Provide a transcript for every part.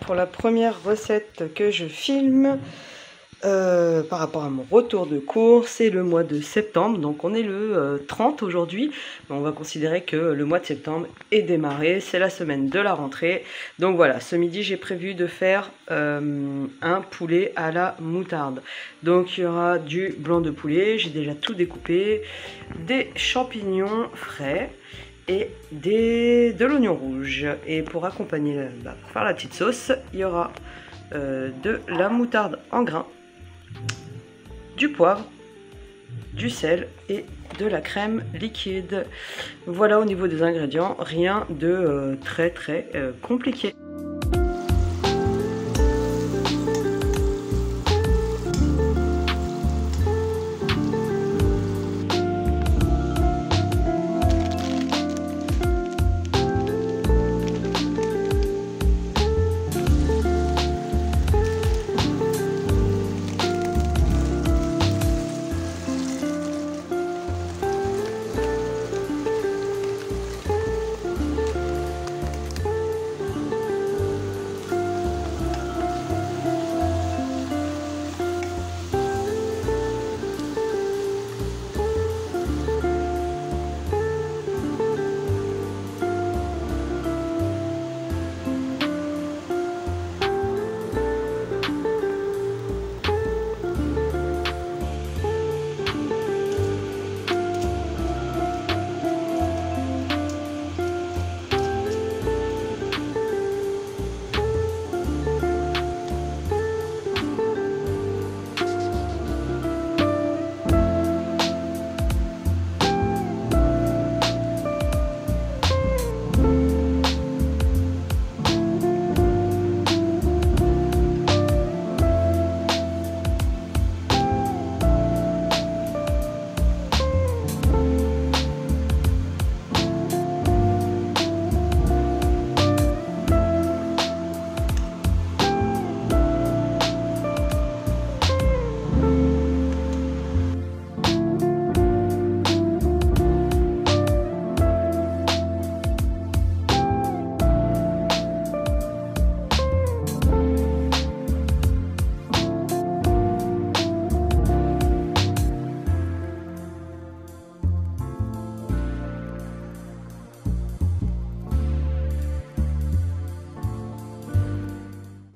pour la première recette que je filme par rapport à mon retour de cours. C'est le mois de septembre, donc on est le 30 aujourd'hui. On va considérer que le mois de septembre est démarré, c'est la semaine de la rentrée. Donc voilà, ce midi j'ai prévu de faire un poulet à la moutarde. Donc il y aura du blanc de poulet, j'ai déjà tout découpé, des champignons frais et de l'oignon rouge. Et pour accompagner, pour faire la petite sauce, il y aura de la moutarde en grains, du poivre, du sel et de la crème liquide. Voilà au niveau des ingrédients, rien de très compliqué.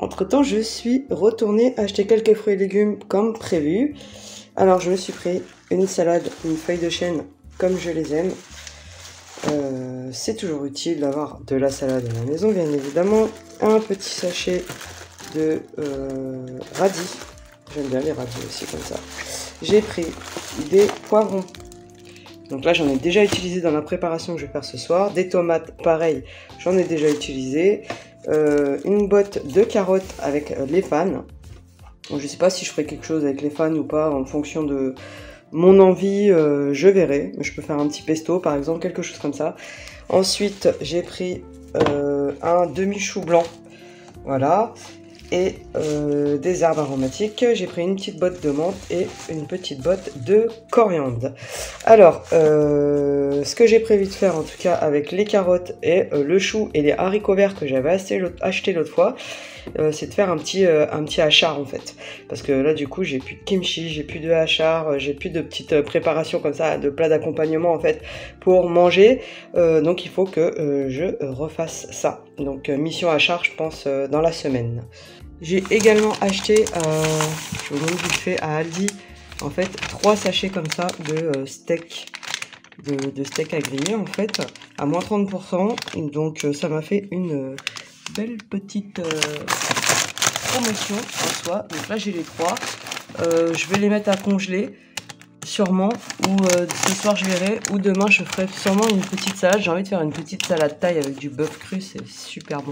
Entre temps, je suis retournée acheter quelques fruits et légumes comme prévu. Alors, je me suis pris une salade, une feuille de chêne comme je les aime. C'est toujours utile d'avoir de la salade à la maison, bien évidemment. Un petit sachet de radis. J'aime bien les radis aussi comme ça. J'ai pris des poivrons. Donc là, j'en ai déjà utilisé dans la préparation que je vais faire ce soir. Des tomates, pareil, j'en ai déjà utilisé. Une botte de carottes avec les fans. Je sais pas si je ferai quelque chose avec les fans ou pas en fonction de mon envie, je verrai. Je peux faire un petit pesto par exemple, quelque chose comme ça. Ensuite j'ai pris un demi-chou blanc, voilà, et des herbes aromatiques. J'ai pris une petite botte de menthe et une petite botte de coriandre. Alors ce que j'ai prévu de faire en tout cas avec les carottes et le chou et les haricots verts que j'avais acheté l'autre fois, c'est de faire un petit hachard en fait, parce que là du coup j'ai plus de kimchi, j'ai plus de hachard, j'ai plus de petites préparations comme ça, de plats d'accompagnement en fait pour manger, donc il faut que je refasse ça. Donc mission hachard je pense dans la semaine. J'ai également acheté, je vous montre vite fait, à Aldi, en fait 3 sachets comme ça de steak. De steak à griller en fait, à moins 30%, donc ça m'a fait une belle petite promotion en soi. Donc là j'ai les 3, je vais les mettre à congeler sûrement, ou ce soir je verrai, ou demain je ferai sûrement une petite salade. J'ai envie de faire une petite salade thaï avec du bœuf cru, c'est super bon.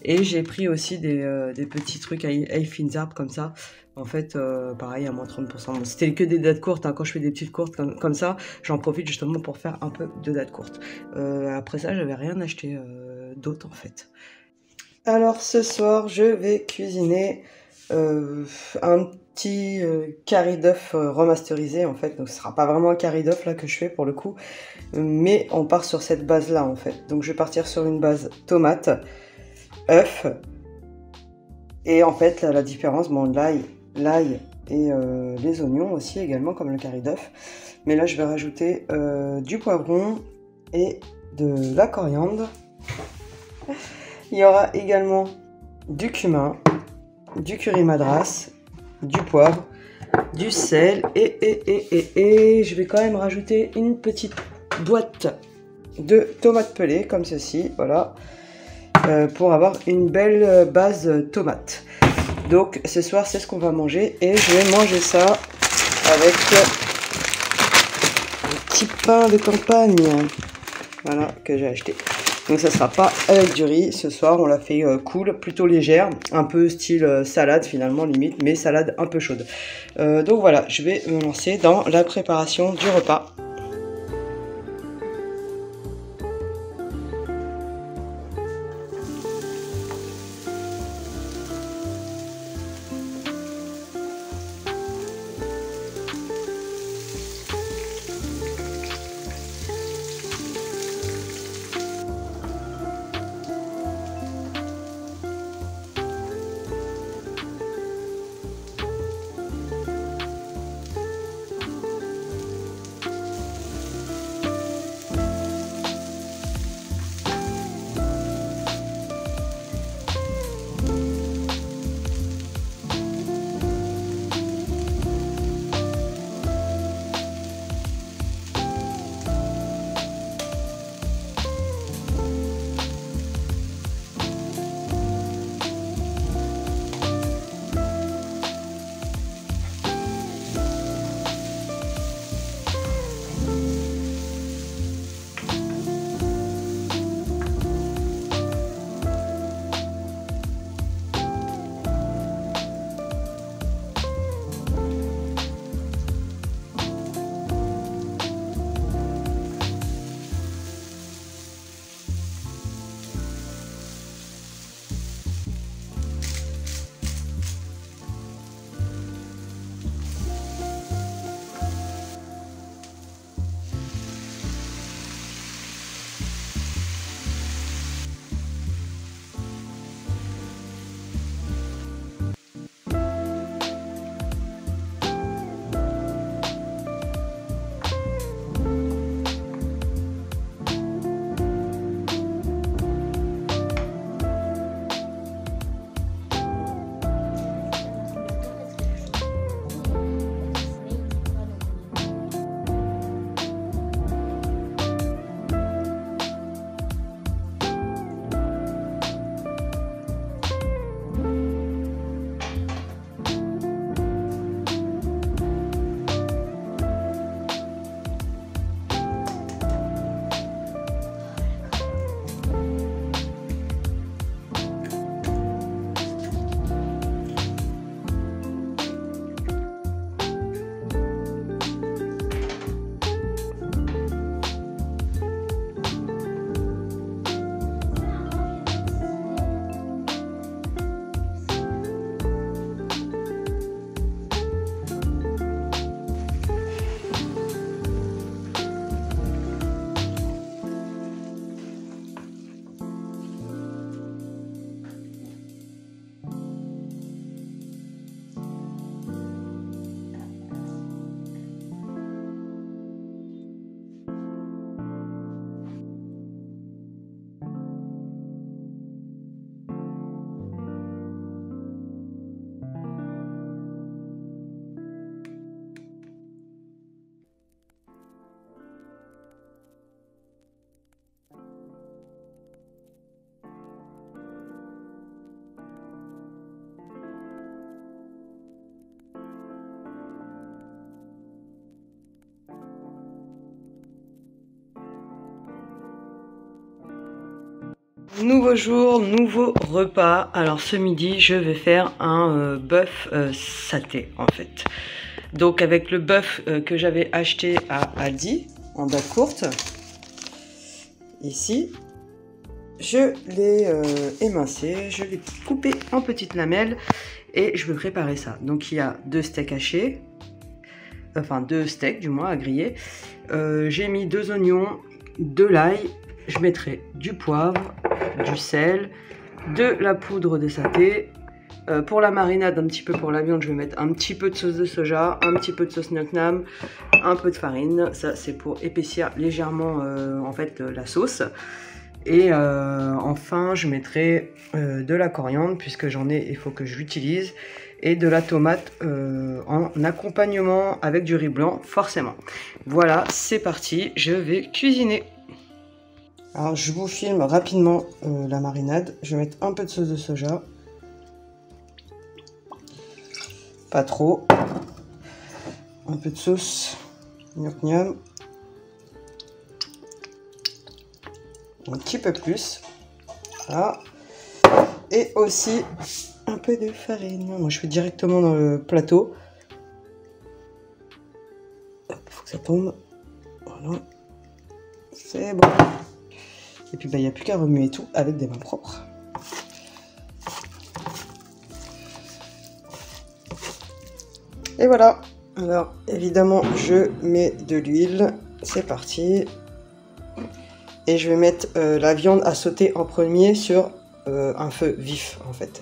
Et j'ai pris aussi des petits trucs à Finzarb comme ça. En fait, pareil, à moins 30%. Bon, c'était que des dates courtes, hein. Quand je fais des petites courtes comme ça, j'en profite justement pour faire un peu de dates courtes. Après ça, j'avais rien acheté d'autre en fait. Alors ce soir, je vais cuisiner un petit curry d'œuf remasterisé en fait. Donc ce sera pas vraiment un curry d'œuf là que je fais pour le coup, mais on part sur cette base là en fait. Donc je vais partir sur une base tomate, œuf, Et en fait, la différence, bon, l'ail et les oignons aussi également, comme le curry d'œuf. Mais là, je vais rajouter du poivron et de la coriandre. Il y aura également du cumin, du curry madras, du poivre, du sel et je vais quand même rajouter une petite boîte de tomates pelées comme ceci, voilà, pour avoir une belle base tomate. Donc ce soir c'est ce qu'on va manger et je vais manger ça avec un petit pain de campagne, voilà, que j'ai acheté. Donc ça sera pas avec du riz, ce soir on l'a fait cool, plutôt légère, un peu style salade finalement limite, mais salade un peu chaude. Donc voilà, je vais me lancer dans la préparation du repas. Nouveau jour, nouveau repas. Alors ce midi, je vais faire un bœuf saté en fait. Donc avec le bœuf que j'avais acheté à Aldi en date courte, ici, je l'ai émincé, je l'ai coupé en petites lamelles et je vais préparer ça. Donc il y a 2 steaks hachés, enfin 2 steaks du moins à griller. J'ai mis 2 oignons, de l'ail. Je mettrai du poivre, du sel, de la poudre de saté, Pour la marinade, un petit peu pour la viande, je vais mettre un petit peu de sauce de soja, un petit peu de sauce Nom Nom, un peu de farine. Ça, c'est pour épaissir légèrement en fait la sauce. Et enfin, je mettrai de la coriandre, puisque j'en ai, il faut que je l'utilise. Et de la tomate en accompagnement avec du riz blanc, forcément. Voilà, c'est parti, je vais cuisiner. Alors, je vous filme rapidement la marinade. Je vais mettre un peu de sauce de soja. Pas trop. Un peu de sauce Nom Nom. Un petit peu plus. Voilà. Et aussi un peu de farine. Moi, je fais directement dans le plateau. Il faut que ça tombe. Voilà. C'est bon. Et puis, il n'y a plus qu'à remuer tout avec des mains propres. Et voilà. Alors, évidemment, je mets de l'huile. C'est parti. Et je vais mettre la viande à sauter en premier sur un feu vif, en fait.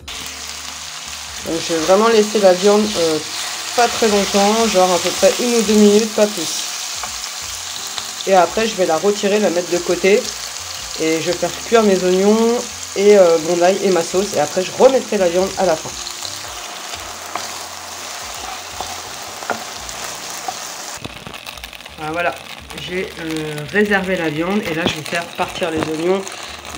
Donc, je vais vraiment laisser la viande pas très longtemps, genre à peu près 1 ou 2 minutes, pas plus. Et après, je vais la retirer, la mettre de côté. Et je vais faire cuire mes oignons et mon ail et ma sauce. Et après, je remettrai la viande à la fin. Voilà, j'ai réservé la viande et là je vais faire partir les oignons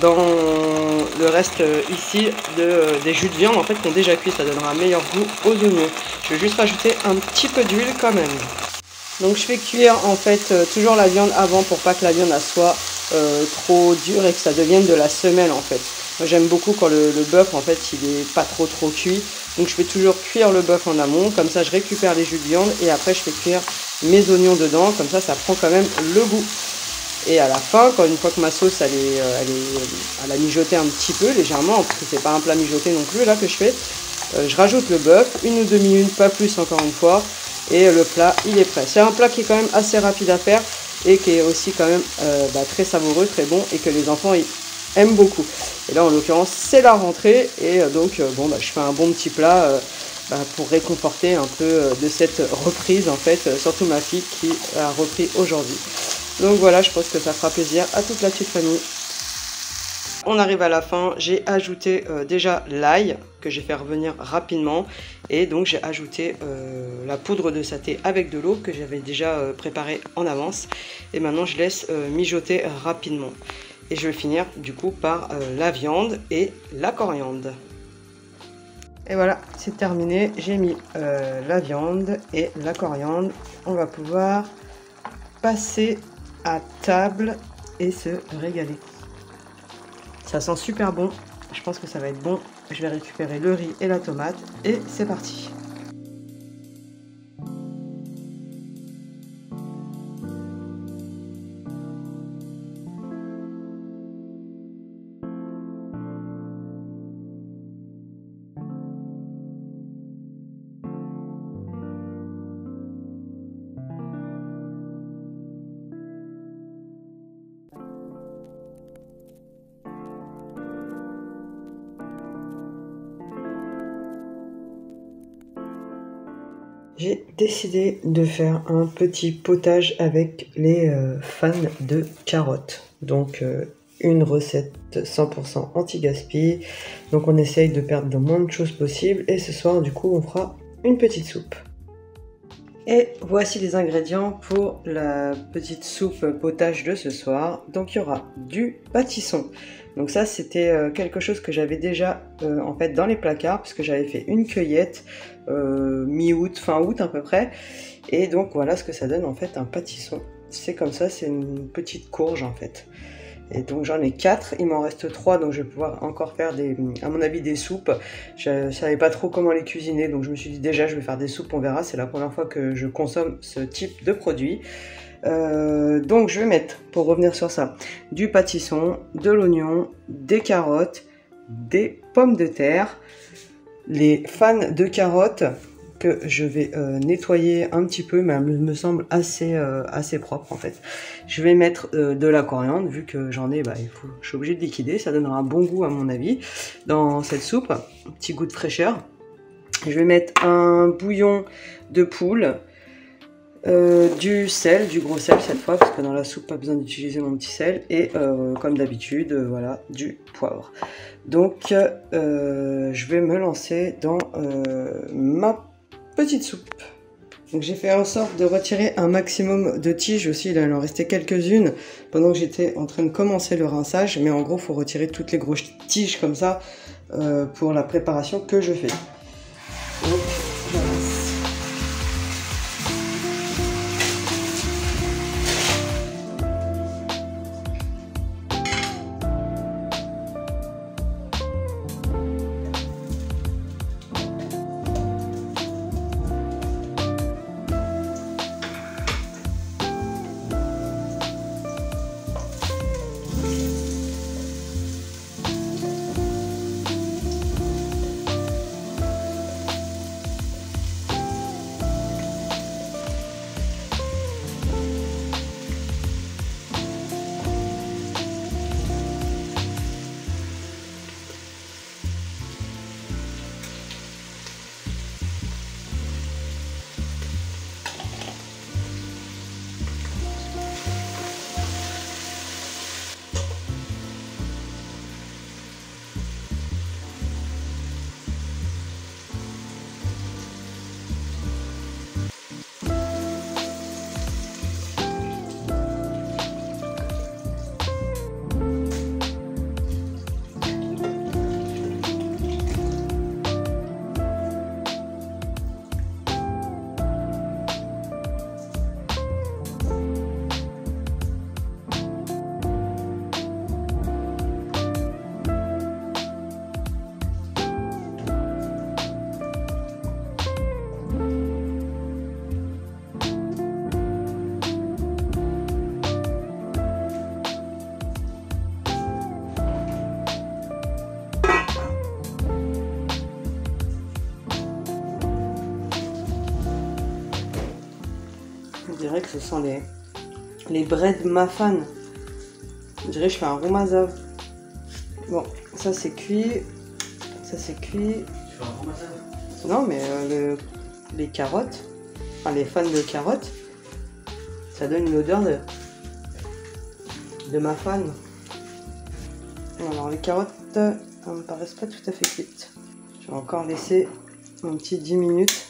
dans le reste ici des jus de viande en fait qui ont déjà cuit, ça donnera un meilleur goût aux oignons. Je vais juste rajouter un petit peu d'huile quand même. Donc je fais cuire en fait toujours la viande avant pour pas que la viande soit trop dure et que ça devienne de la semelle en fait. Moi j'aime beaucoup quand le bœuf en fait il est pas trop cuit. Donc je fais toujours cuire le bœuf en amont, comme ça je récupère les jus de viande et après je fais cuire mes oignons dedans, comme ça prend quand même le goût. Et à la fin, une fois que ma sauce elle a mijoté un petit peu légèrement, parce que c'est pas un plat mijoté non plus là que je fais, je rajoute le bœuf, 1 ou 2 minutes, pas plus encore une fois, et le plat il est prêt. C'est un plat qui est quand même assez rapide à faire et qui est aussi quand même très savoureux, très bon et que les enfants aiment beaucoup. Et là en l'occurrence c'est la rentrée et donc je fais un bon petit plat pour réconforter un peu de cette reprise en fait, surtout ma fille qui a repris aujourd'hui. Donc voilà, je pense que ça fera plaisir à toute la petite famille. On arrive à la fin, j'ai ajouté déjà l'ail que j'ai fait revenir rapidement et donc j'ai ajouté la poudre de saté avec de l'eau que j'avais déjà préparée en avance et maintenant je laisse mijoter rapidement. Et je vais finir du coup par la viande et la coriandre. Et voilà, c'est terminé. J'ai mis la viande et la coriandre. On va pouvoir passer à table et se régaler. Ça sent super bon. Je pense que ça va être bon. Je vais récupérer le riz et la tomate. Et c'est parti. J'ai décidé de faire un petit potage avec les fans de carottes. Donc une recette 100% anti-gaspi. Donc on essaye de perdre le moins de choses possible. Et ce soir du coup on fera une petite soupe. Et voici les ingrédients pour la petite soupe potage de ce soir. Donc il y aura du pâtisson. Donc ça c'était quelque chose que j'avais déjà en fait dans les placards puisque j'avais fait une cueillette mi-août, fin août à peu près. Et donc voilà ce que ça donne en fait un pâtisson. C'est comme ça, c'est une petite courge en fait. Et donc j'en ai 4, il m'en reste 3, donc je vais pouvoir encore faire à mon avis des soupes. Je savais pas trop comment les cuisiner, donc je me suis dit déjà je vais faire des soupes, on verra, c'est la première fois que je consomme ce type de produit. Donc je vais mettre, pour revenir sur ça, du pâtisson, de l'oignon, des carottes, des pommes de terre. Les fans de carottes, que je vais nettoyer un petit peu, mais elle me semble assez propre en fait. Je vais mettre de la coriandre, vu que j'en ai, je suis obligée de liquider, ça donnera un bon goût à mon avis dans cette soupe, un petit goût de fraîcheur. Je vais mettre un bouillon de poule, du sel, du gros sel cette fois, parce que dans la soupe pas besoin d'utiliser mon petit sel, et comme d'habitude, voilà, du poivre. Donc je vais me lancer dans ma petite soupe. Donc j'ai fait en sorte de retirer un maximum de tiges aussi, il en restait quelques-unes pendant que j'étais en train de commencer le rinçage, mais en gros il faut retirer toutes les grosses tiges comme ça pour la préparation que je fais. Donc je rince. On dirait que ce sont les bread muffins. On dirait que je fais un romazav. Bon, ça c'est cuit. Ça c'est cuit. Tu fais un romazav? Non, mais les carottes, enfin les fans de carottes, ça donne une odeur de muffin. Alors les carottes, elles me paraissent pas tout à fait cuites. Je vais encore laisser un petit 10 minutes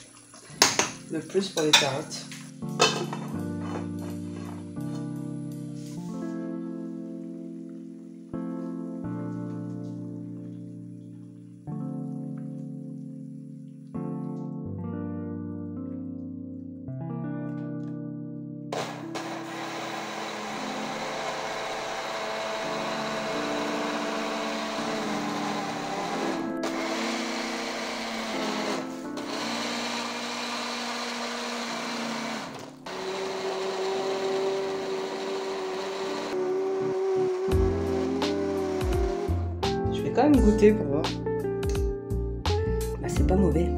de plus pour les carottes. Je vais quand même goûter pour voir. Bah, c'est pas mauvais.